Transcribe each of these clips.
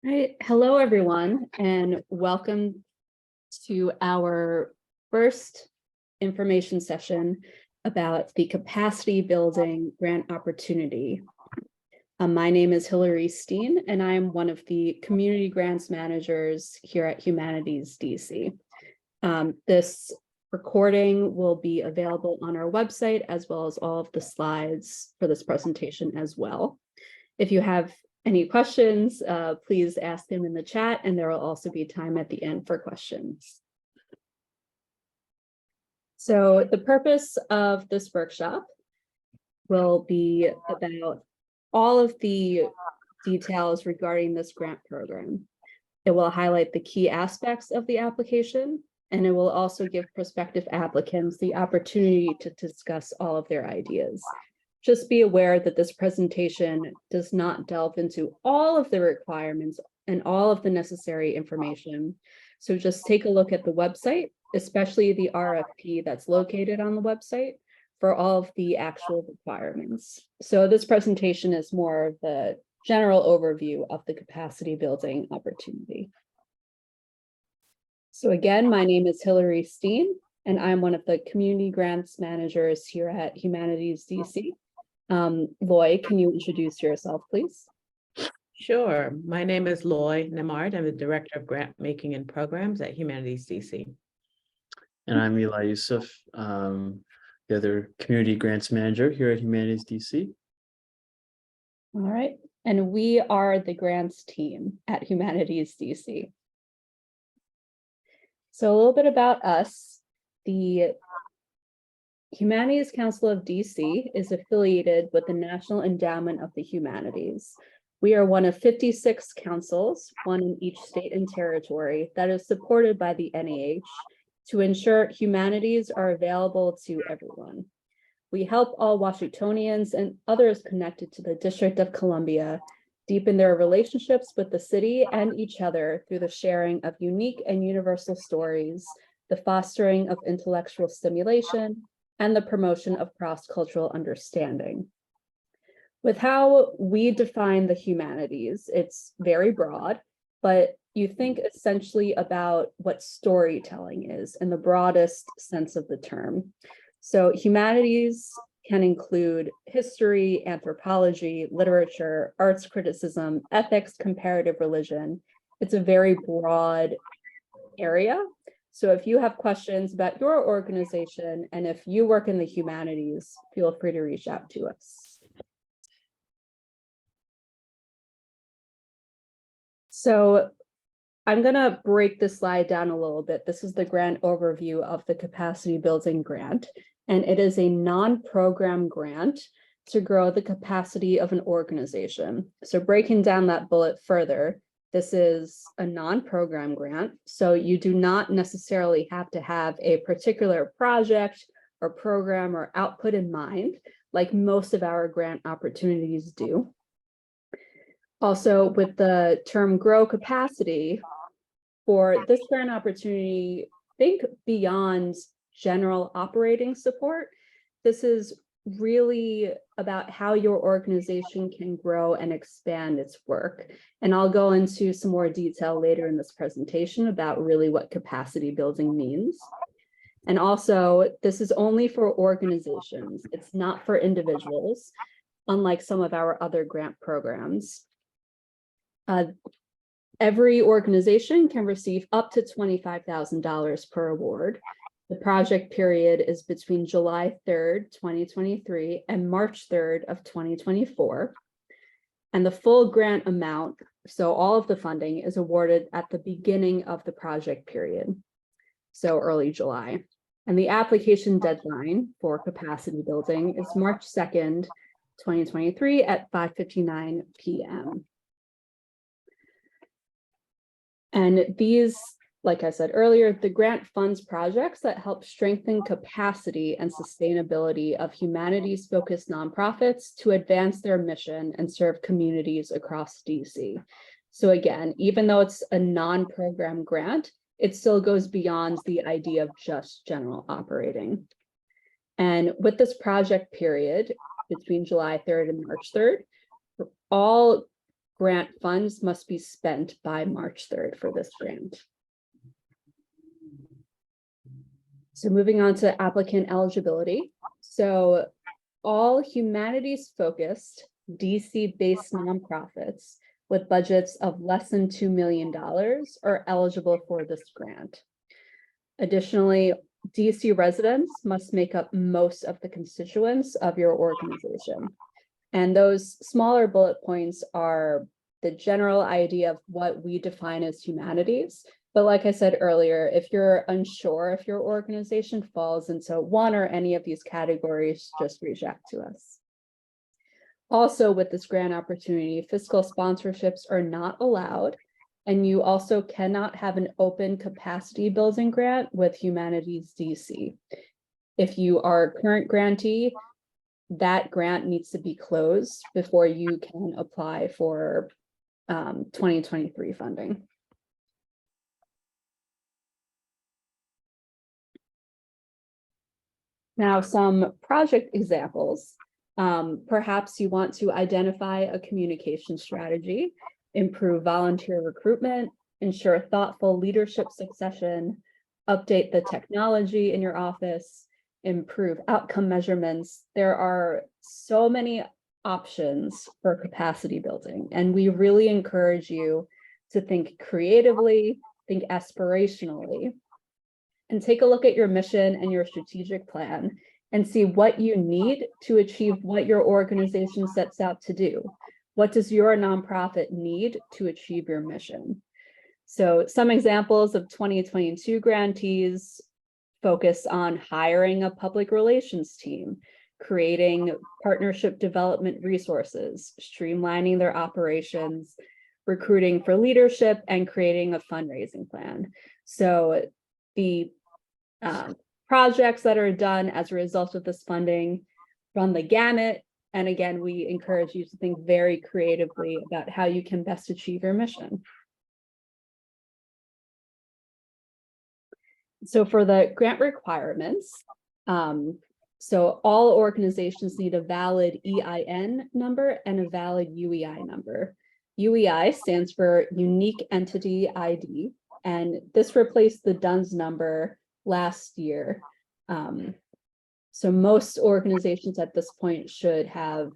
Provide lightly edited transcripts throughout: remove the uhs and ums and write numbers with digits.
Right. Hello, everyone, and welcome to our first information session about the capacity building grant opportunity. My name is Hillary Steen, and I am one of the community grants managers here at HumanitiesDC. This recording will be available on our website, as well as all of the slides for this presentation as well. If you have any questions, please ask them in the chat, and there will also be time at the end for questions. So the purpose of this workshop will be about all of the details regarding this grant program. It will highlight the key aspects of the application, and it will also give prospective applicants the opportunity to discuss all of their ideas. Just be aware that this presentation does not delve into all of the requirements and all of the necessary information. So just take a look at the website, especially the RFP that's located on the website, for all of the actual requirements. So this presentation is more of the general overview of the capacity building opportunity. So again, my name is Hillary Steen, and I'm one of the community grants managers here at HumanitiesDC. Loy, can you introduce yourself, please? Sure. My name is Loy Nemard. I'm the Director of Grant Making and Programs at HumanitiesDC. And I'm Eli Yusuf, the other Community Grants Manager here at HumanitiesDC. All right. And we are the grants team at HumanitiesDC. So a little bit about us. The Humanities Council of DC is affiliated with the National Endowment of the Humanities. We are one of 56 councils, one in each state and territory, that is supported by the NEH to ensure humanities are available to everyone. We help all Washingtonians and others connected to the District of Columbia deepen their relationships with the city and each other through the sharing of unique and universal stories, the fostering of intellectual stimulation, and the promotion of cross-cultural understanding. With how we define the humanities, it's very broad, but you think essentially about what storytelling is in the broadest sense of the term. So humanities can include history, anthropology, literature, arts criticism, ethics, comparative religion. It's a very broad area. So if you have questions about your organization and if you work in the humanities, feel free to reach out to us. So I'm going to break this slide down a little bit. This is the grant overview of the capacity building grant, and it is a non-program grant to grow the capacity of an organization. So breaking down that bullet further, this is a non-program grant, so you do not necessarily have to have a particular project or program or output in mind, like most of our grant opportunities do. Also, with the term grow capacity, for this grant opportunity, think beyond general operating support. This is really about how your organization can grow and expand its work. And I'll go into some more detail later in this presentation about really what capacity building means. And also, this is only for organizations. It's not for individuals, unlike some of our other grant programs. Every organization can receive up to $25,000 per award. The project period is between July 3rd, 2023 and March 3rd of 2024. And the full grant amount, so all of the funding, is awarded at the beginning of the project period, so early July. And the application deadline for capacity building is March 2nd, 2023 at 5:59 p.m. And these, like I said earlier, the grant funds projects that help strengthen capacity and sustainability of humanities-focused nonprofits to advance their mission and serve communities across DC. So again, even though it's a non-program grant, it still goes beyond the idea of just general operating. And with this project period between July 3rd and March 3rd, all grant funds must be spent by March 3rd for this grant. So moving on to applicant eligibility. So all humanities-focused DC-based nonprofits with budgets of less than $2 million are eligible for this grant. Additionally, DC residents must make up most of the constituents of your organization. And those smaller bullet points are the general idea of what we define as humanities. But like I said earlier, if you're unsure if your organization falls into one or any of these categories, just reach out to us. Also, with this grant opportunity, fiscal sponsorships are not allowed, and you also cannot have an open capacity building grant with Humanities DC. If you are a current grantee, that grant needs to be closed before you can apply for 2023 funding. Now, some project examples. Perhaps you want to identify a communication strategy, improve volunteer recruitment, ensure thoughtful leadership succession, update the technology in your office, improve outcome measurements. There are so many options for capacity building, and we really encourage you to think creatively, think aspirationally, and take a look at your mission and your strategic plan and see what you need to achieve what your organization sets out to do. What does your nonprofit need to achieve your mission? So some examples of 2022 grantees focus on hiring a public relations team, creating partnership development resources, streamlining their operations, recruiting for leadership, and creating a fundraising plan. So the projects that are done as a result of this funding run the gamut. And again, we encourage you to think very creatively about how you can best achieve your mission. So for the grant requirements, so all organizations need a valid EIN number and a valid UEI number. UEI stands for Unique Entity ID, and this replaced the DUNS number last year. So most organizations at this point should have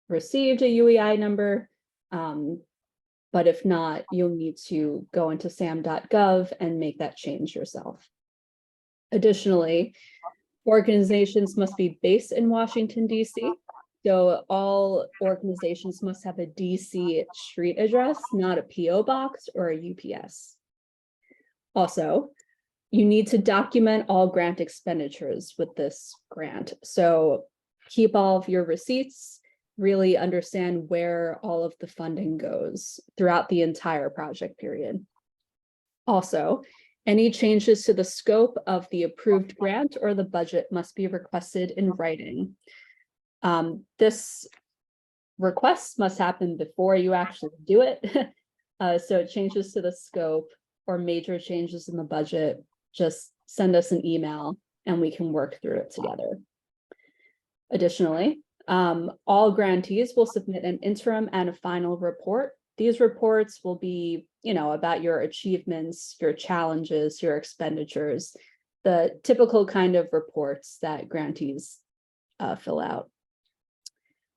received a UEI number, but if not, you'll need to go into sam.gov and make that change yourself. Additionally, organizations must be based in Washington, DC. So all organizations must have a DC street address, not a PO box or a UPS. Also, you need to document all grant expenditures with this grant. So keep all of your receipts, really understand where all of the funding goes throughout the entire project period. Also, any changes to the scope of the approved grant or the budget must be requested in writing. This request must happen before you actually do it. So changes to the scope or major changes in the budget, just send us an email and we can work through it together. Additionally, all grantees will submit an interim and a final report. These reports will be, about your achievements, your challenges, your expenditures, the typical kind of reports that grantees fill out.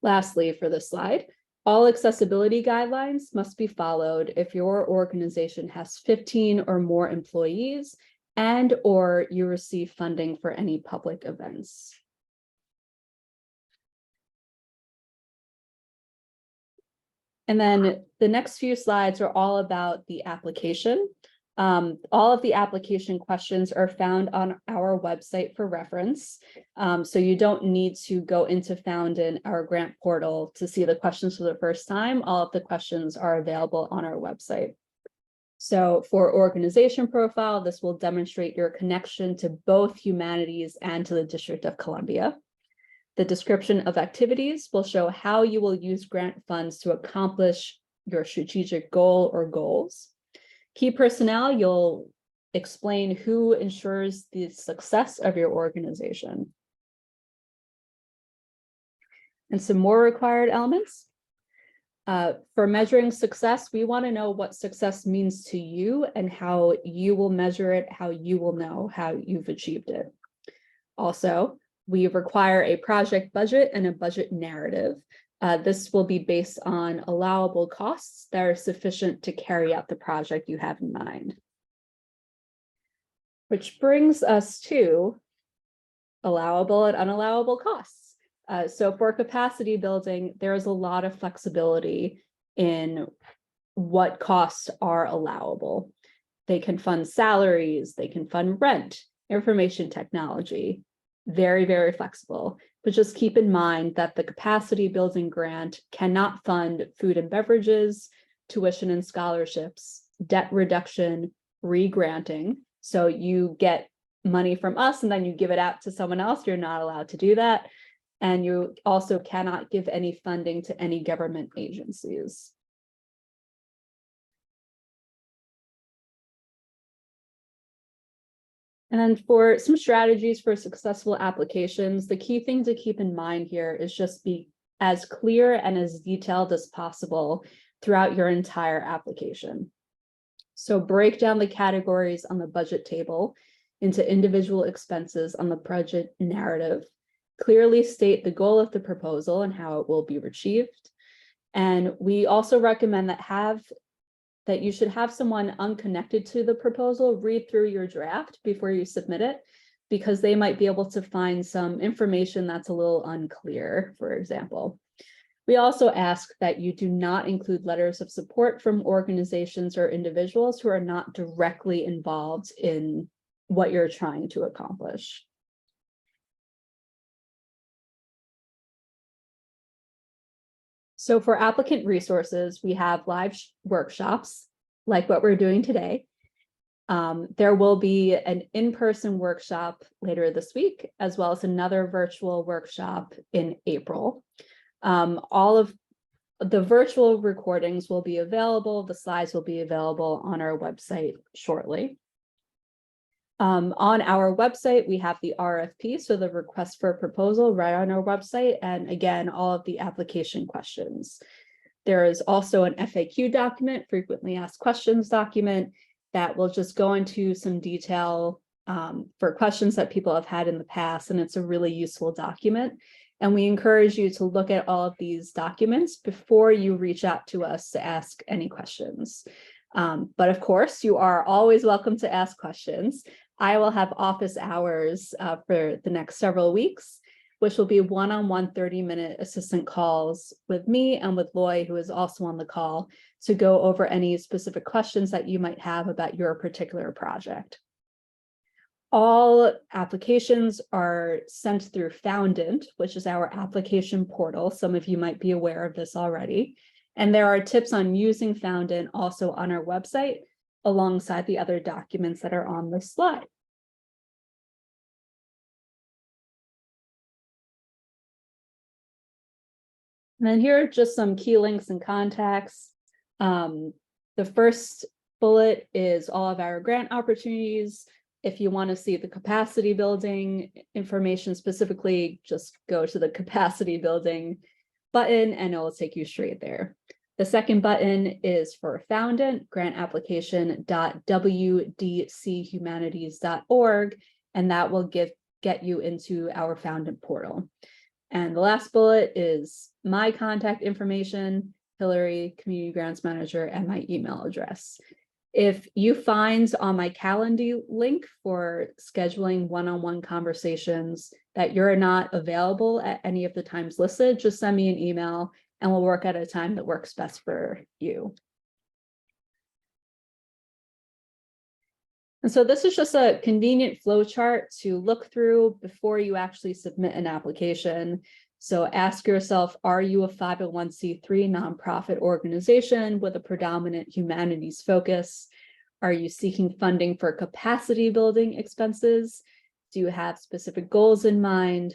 Lastly, for this slide, all accessibility guidelines must be followed if your organization has 15 or more employees and or you receive funding for any public events. And then the next few slides are all about the application. All of the application questions are found on our website for reference. So you don't need to go into Foundin, our grant portal, to see the questions for the first time. All of the questions are available on our website. So for organization profile, this will demonstrate your connection to both humanities and to the District of Columbia. The description of activities will show how you will use grant funds to accomplish your strategic goal or goals. Key personnel, you'll explain who ensures the success of your organization. And some more required elements. For measuring success, we want to know what success means to you and how you will measure it, how you will know how you've achieved it. Also, we require a project budget and a budget narrative. This will be based on allowable costs that are sufficient to carry out the project you have in mind. Which brings us to allowable and unallowable costs. So for capacity building, there is a lot of flexibility in what costs are allowable. They can fund salaries, they can fund rent, information technology, very, very flexible. But just keep in mind that the capacity building grant cannot fund food and beverages, tuition and scholarships, debt reduction, re-granting. So you get money from us and then you give it out to someone else. You're not allowed to do that. And you also cannot give any funding to any government agencies. And then for some strategies for successful applications, the key thing to keep in mind here is just be as clear and as detailed as possible throughout your entire application. So break down the categories on the budget table into individual expenses on the budget narrative. Clearly state the goal of the proposal and how it will be achieved. And we also recommend that you should have someone unconnected to the proposal read through your draft before you submit it, because they might be able to find some information that's a little unclear, for example. We also ask that you do not include letters of support from organizations or individuals who are not directly involved in what you're trying to accomplish. So for applicant resources, we have live workshops like what we're doing today. There will be an in-person workshop later this week, as well as another virtual workshop in April. All of the virtual recordings will be available. The slides will be available on our website shortly. On our website, we have the RFP, so the request for a proposal right on our website, and again, all of the application questions. There is also an FAQ document, frequently asked questions document, that will just go into some detail for questions that people have had in the past, and it's a really useful document. And we encourage you to look at all of these documents before you reach out to us to ask any questions. But of course, you are always welcome to ask questions. I will have office hours for the next several weeks, which will be one-on-one 30-minute assistant calls with me and with Loy, who is also on the call, to go over any specific questions that you might have about your particular project. All applications are sent through Foundant, which is our application portal. Some of you might be aware of this already. And there are tips on using Foundant also on our website, alongside the other documents that are on this slide. And then here are just some key links and contacts. The first bullet is all of our grant opportunities. If you want to see the capacity building information specifically, just go to the capacity building button and it will take you straight there. The second button is for Foundant, grant application.wdchumanities.org, and that will get you into our Foundant portal. And the last bullet is my contact information, Hillary, Community Grants Manager, and my email address. If you find on my Calendly link for scheduling one-on-one conversations that you're not available at any of the times listed, just send me an email and we'll work at a time that works best for you. And so this is just a convenient flow chart to look through before you actually submit an application. So ask yourself, are you a 501c3 nonprofit organization with a predominant humanities focus? Are you seeking funding for capacity building expenses? Do you have specific goals in mind?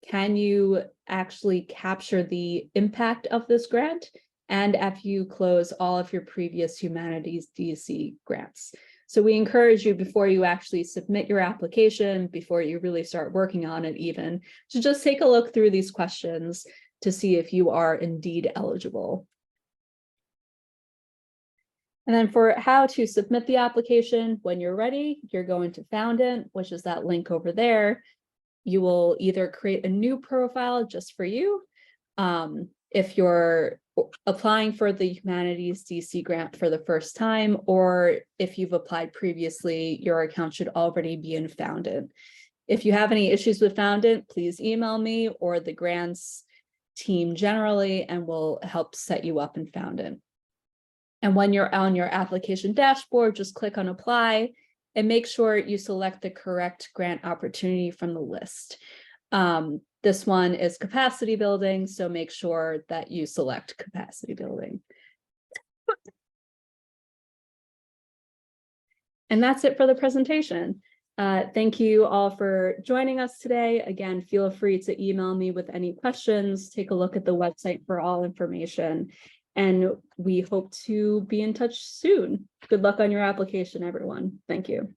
Can you actually capture the impact of this grant? And if you close all of your previous HumanitiesDC grants. So we encourage you, before you actually submit your application, before you really start working on it even, to just take a look through these questions to see if you are indeed eligible. And then for how to submit the application, when you're ready, you're going to Foundant, which is that link over there. You will either create a new profile just for you. If you're applying for the Humanities DC grant for the first time, or if you've applied previously, your account should already be in Foundant. If you have any issues with Foundant, please email me or the grants team generally, and we'll help set you up in Foundant. And when you're on your application dashboard, just click on apply and make sure you select the correct grant opportunity from the list. This one is capacity building, so make sure that you select capacity building. And that's it for the presentation. Thank you all for joining us today. Again, feel free to email me with any questions. Take a look at the website for all information. And we hope to be in touch soon. Good luck on your application, everyone. Thank you.